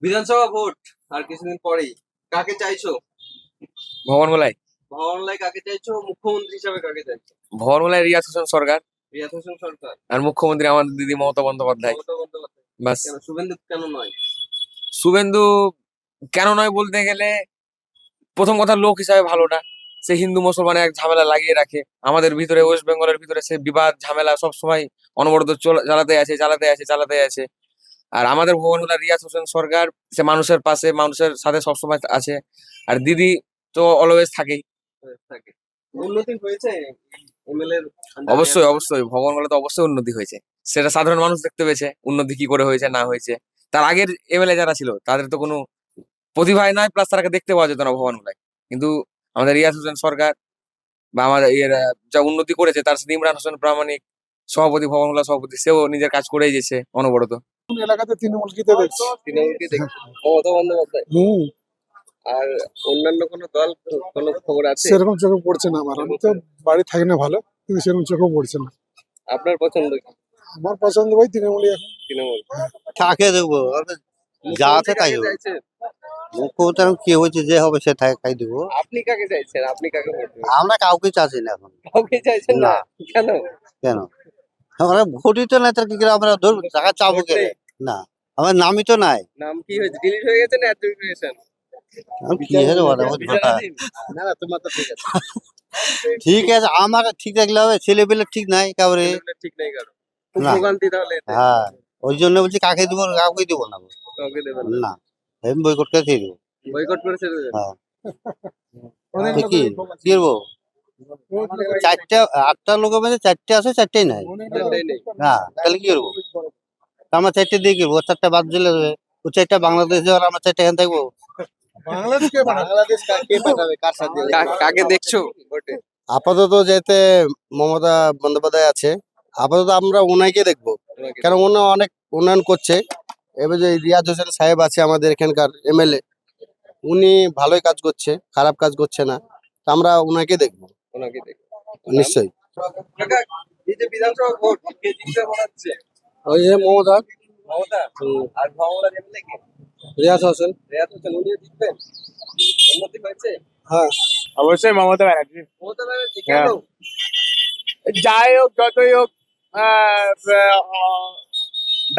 বিধানসভা ভোট আর কিছুদিন পরেই। কাকে চাইছো? ভবনগোলায় ভবনলায় কাকে চাইছো? মুখ্যমন্ত্রী হিসাবে কাকে চাইছো? ভবনগোলায় রিয়াজ হোসেন সরকার। রিয়াজ হোসেন সরকার? আর মুখ্যমন্ত্রী আমাদের দিদি মমতা বন্দ্যোপাধ্যায়। মমতা বন্দ্যোপাধ্যায়? বাস। কেন শুভেন্দু কেন নয়? শুভেন্দু কেন নয় বলতে গেলে, প্রথম কথা লোক হিসাবে ভালো না। সে হিন্দু মুসলমানের এক ঝামেলা লাগিয়ে রাখে আমাদের ভিতরে, ওয়েস্ট বেঙ্গলের ভিতরে সে বিবাদ ঝামেলা সব সময় অনবরত চালাতে আছে। আর আমাদের ভবনগোলা রিয়াজ হোসেন সরকার, সে মানুষের পাশে মানুষের সাথে সবসময় আছে। আর দিদি তো অলওয়েজ থাকেই। থাকে। উন্নতি হয়েছে এমএলএ এর অবশ্যই ভবনগোলা তো অবশ্যই উন্নতি হয়েছে। সেটা সাধারণ মানুষ দেখতে পেয়েছে উন্নতি কি করে হয়েছে না হয়েছে। তার আগের এমএলএ যারা ছিল তাদের তো কোনো প্রতিভাই নাই, প্লাস তারাকে দেখতে পাওয়া যেত না ভবনগোলায়। কিন্তু আমাদের রিয়াজ হোসেন সরকার বা আমাদের যা উন্নতি করেছে, তার সাথে ইমরান হোসেন প্রামাণিক সভাপতি, ভবনগোলা সভাপতি, সেও নিজের কাজ করেই গেছে অনবরত। কোন এলাকাতে তৃণমূলকে দেখছি। তৃণমূলকে দেখছো? মমতা বন্দ্যোপাধ্যায়? আর অন্যান্য কোনো দল, কোনো খবর আছে? সেরকম চোখে পড়ছে না আমার। আমি তো বাড়ি থাকি না ভালো, কিন্তু সেরকম চোখে পড়ছে না। আপনার পছন্দ কি? আমার পছন্দ ভাই তৃণমূলই এখন। তৃণমূল? কাকে দেবো? যা আছে তাই কাকে দেবো। চাইছেন? মুখ্যমন্ত্রী এখন কি হয়েছে, যে হবে সে তাই দিব। আপনি কাকে চাইছেন? আপনি কাকে ভোট দেবেন? আমরা কাউকে চাচ্ছি না এখন। কাউকে চাইছেন না? না। কেন? কেন? আমরা ভোটই তো নাই, তার কি করে আমরা ধরবো? টাকা চাবো ভোট কে? নেই? না, আমার নামই তো নাই। নাম কি হয়েছে? ডিলিট হয়ে গেছে না অ্যাট্রিবিউশন? এখন কি হয়েছে বলো? বিচারাধীন? না না, তোমার তো ঠিক আছে। ঠিক আছে, আমার ঠিক থাকলে হবে, ছেলে পেলে ঠিক নাই কাউরে। ছেলেমেয়ে ঠিক নেই কারো? খুব না। ভোগান্তি তাহলে এতে? হ্যাঁ, ওই জন্য বলছি কাকে দিব, কাউকে দিব না। কাউকে দেবেন না? না, আমি বয়কট করে দিয়ে দেবো। বয়কট করে ছেড়ে দেবেন? হ্যাঁ, তো কি কি করবো? চারটা 8টা লোকের মধ্যে 4টে আছে, 4টেই নাই। সেটাই নেই? না, তাহলে কি করবো? আমরা 4টে দিয়ে গেবো, 4টা বাদ দিলে হবে। ও 4টা বাংলাদেশ আর আমরা 4টা এখানে থাকবো। বাংলাদেশ কে পাঠাবে? কার সাথে? কাকে দেখছো ভোটে? আপাতত যেতে মমতা বন্দ্যোপাধ্যায় আছে, আপাতত আমরা ওনাকে দেখবো, ওনাকে? কারণ উনি অনেক উন্নয়ন করছে। এবার যে রিয়াজ হোসেন সাহেব আছে আমাদের এখানকার এমএলএ, উনি ভালোই কাজ করছে, খারাপ কাজ করছে না। তো আমরা ওনাকে দেখবো ওনাকে দেখো। নিশ্চয়ই। কাকা, এই যে বিধানসভা ভোট, কে জিতবে মনে হচ্ছে? ওই যে মমতা, মমতা? আর ভগবান এমএলএ কে? রিয়াজ হোসেন। রিয়াজ হোসেন, উনিও জিতবেন? উন্নতি হয়েছে? হ্যাঁ, অবশ্যই মমতা ব্যানার্জি। মমতা ব্যানার্জি? কেন? যাই হোক যতই হোক,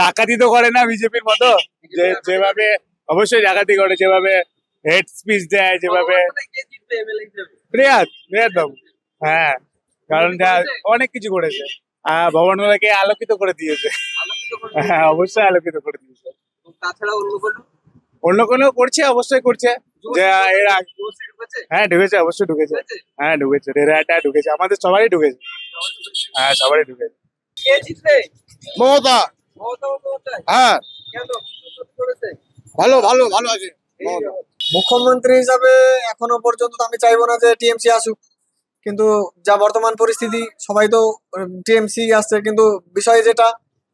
ডাকাতি তো করে না বিজেপির মতো। যেভাবে অবশ্যই ডাকাতি করে, যেভাবে হেড স্পিচ দেয়, যেভাবে ভগবান কে জিতবে এমএলএ হিসেবে? রিয়াদ বাবু। হ্যাঁ, কারণ অনেক কিছু করেছে। ভবনগুলোকে আলোকিত করে দিয়েছে। আলোকিত করে হ্যাঁ, অবশ্যই আলোকিত করে দিয়েছে। তাছাড়া অন্য কোনো? অন্য কোনো করছে, অবশ্যই করছে। যে এর আগে যুবশ্রী ঢুকেছে? হ্যাঁ ঢুকেছে, অবশ্যই ঢুকেছে। ঢুকেছে? হ্যাঁ ঢুকেছে, রেরাটা ঢুকেছে, আমাদের সবারই ঢুকেছে। হ্যাঁ, সবারই ঢুকেছে। কে জিতবে? মমতা। মমতা বন্দ্যোপাধ্যায়? হ্যাঁ, কেন? উন্নতি করেছে? ভালো ভালো ভালো আছে। এই মুখ্যমন্ত্রী হিসাবে এখনো পর্যন্ত তো আমি চাইবো না যে টিএমসি আসুক, কিন্তু যা বর্তমান পরিস্থিতি সবাই তো টিএমসি আসছে, কিন্তু বিষয় যেটা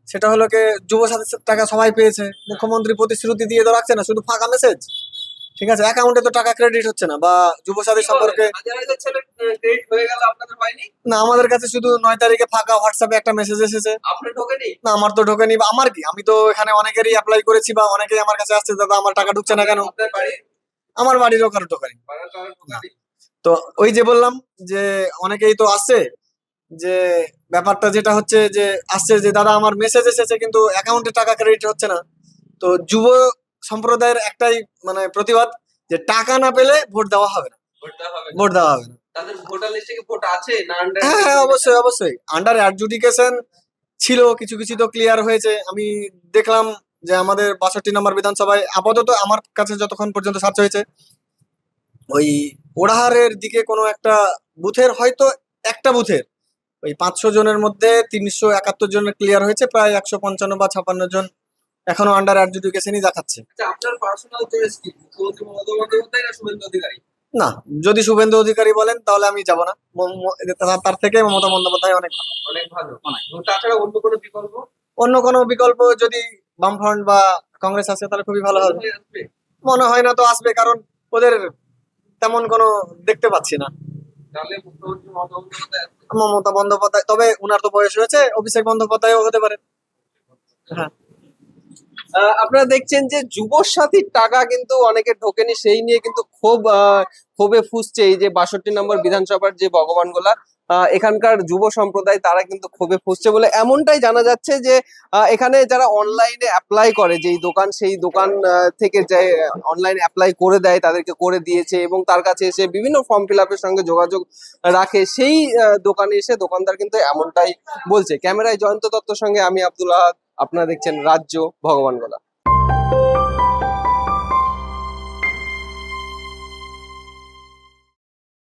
সেটা হলো কি, যুবসাথীর টাকা সবাই পেয়েছে, মুখ্যমন্ত্রী প্রতিশ্রুতি দিয়ে তো রাখছে না, শুধু ফাঁকা মেসেজ। ঠিক আছে, অ্যাকাউন্টে তো টাকা ক্রেডিট হচ্ছে না, বা যুবসাথী সম্পর্কে হাজার হাজার ছেলে ক্রেডিট হয়ে গেল, আপনাদের হয়নি? না, আমাদের কাছে শুধু 9 তারিখে ফাঁকা হোয়াটসঅ্যাপে একটা মেসেজ এসেছে। আপনার ঢোকেনি? না, আমার তো ঢোকেনি। বা আমার কি, আমি তো এখানে অনেকেরই অ্যাপ্লাই করেছি, বা অনেকেই আমার কাছে আসছে, দাদা আমার টাকা ঢুকছে না কেন। আপনার বাড়ি? আমার বাড়িরও কারো ঢোকেনি। বাংলা টাকার ঢোকেনি? তো ওই যে বললাম যে অনেকেই তো আসছে, যে ব্যাপারটা যেটা হচ্ছে যে আসছে যে দাদা আমার মেসেজ এসেছে কিন্তু অ্যাকাউন্টে টাকা ক্রেডিট হচ্ছে না। তো যুব সম্প্রদায়ের একটাই মানে প্রতিবাদ, যে টাকা না পেলে ভোট দেওয়া হবে না, ভোট দেওয়া হবে না? ভোট দেওয়া হবে না। তাদের ভোটার লিস্টে কি ভোট আছে না আন্ডার? হ্যাঁ হ্যাঁ, অবশ্যই অবশ্যই আন্ডার অ্যাডজুডিকেশন ছিল, কিছু কিছু তো ক্লিয়ার হয়েছে। আমি দেখলাম যে আমাদের 62 নম্বর বিধানসভায় আপাতত আমার কাছে যতক্ষণ পর্যন্ত সার্চ হয়েছে, ওই ওড়াহারের দিকে কোনো একটা বুথের, হয়তো একটা বুথের ওই 500 জনের মধ্যে 371 জনের ক্লিয়ার হয়েছে, প্রায় 155 বা 56 জন এখনো আন্ডার অ্যাডজুডিকেশনই দেখাচ্ছে। আচ্ছা, আপনার পার্সোনাল চয়েস কি? মুখ্যমন্ত্রী মমতা বন্দ্যোপাধ্যায় না শুভেন্দু অধিকারী? না, যদি শুভেন্দু অধিকারী বলেন তাহলে আমি যাব না। তার থেকে মমতা বন্দ্যোপাধ্যায় অনেক ভালো। অনেক ভালো। এবং তাছাড়া অন্য কোনো বিকল্প? অন্য কোনো বিকল্প যদি বামফ্রন্ট বা কংগ্রেস আসে তাহলে খুবই ভালো হবে। হয়ে আসবে? মনে হয় না তো আসবে, কারণ ওদের তেমন কোনো দেখতে পাচ্ছি না। তাহলে মুখ্যমন্ত্রী মমতা বন্দ্যোপাধ্যায় আসবে? মমতা বন্দ্যোপাধ্যায়, তবে উনার তো বয়স হয়েছে, অভিষেক বন্দ্যোপাধ্যায়ও হতে পারে। হ্যাঁ। আপনারা দেখছেন যে যুবসাথীর টাকা কিন্তু অনেকে ঢোকেনি, সেই নিয়ে কিন্তু ক্ষোভে ফুঁসছে এই যে 62 নম্বর বিধানসভার যে ভগবানগোলা এখানকার যুব সম্প্রদায়, তারা কিন্তু ক্ষোভে ফুঁসছে বলে এমনটাই জানা যাচ্ছে যে এখানে যারা অনলাইনে অ্যাপ্লাই করে, যেই দোকান সেই দোকান থেকে যে অনলাইন অ্যাপ্লাই করে দেয় তাদেরকে করে দিয়েছে, এবং তার কাছে এসে বিভিন্ন ফর্ম ফিল আপের সঙ্গে যোগাযোগ রাখে, সেই দোকানে এসে দোকানদার কিন্তু এমনটাই বলছে। ক্যামেরায় জয়ন্ত দত্তর সঙ্গে আমি আব্দুল আহাদ, আপনারা দেখছেন রাজ্য ভগবানগোলা।